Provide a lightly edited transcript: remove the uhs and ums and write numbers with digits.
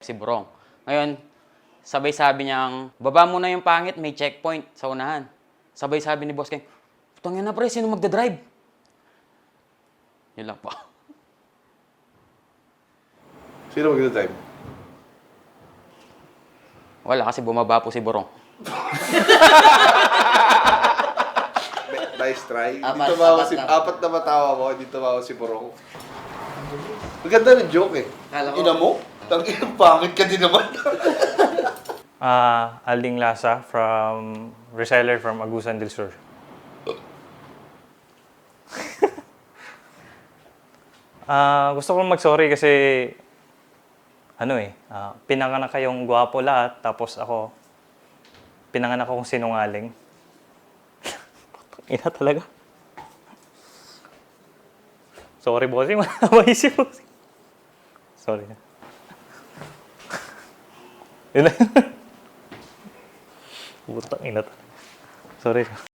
si Burong. Ngayon, sabay sabi niyang, baba mo na yung pangit, may checkpoint sa unahan. Sabay sabi ni Boss King, putangin na pre, sino magdadrive? Yun lang po. Sino magdadrive? Wala, kasi bumaba po si Burong. Nice try. Apat na. Apat na matawa mo, hindi tumawa si Burong. Maganda ng joke eh. Kala ko- Ina mo? Tangin, pangit ka din naman. Alding Lasa from reseller from Agusan del Sur. Gusto kong mag-sorry kasi pinanganak kayong gwapo lahat tapos ako pinanganak akong sinungaling. Ina talaga. Sorry, bossing. Maisip mo. Sorry. Yun na. Putang ina talaga. Sorry.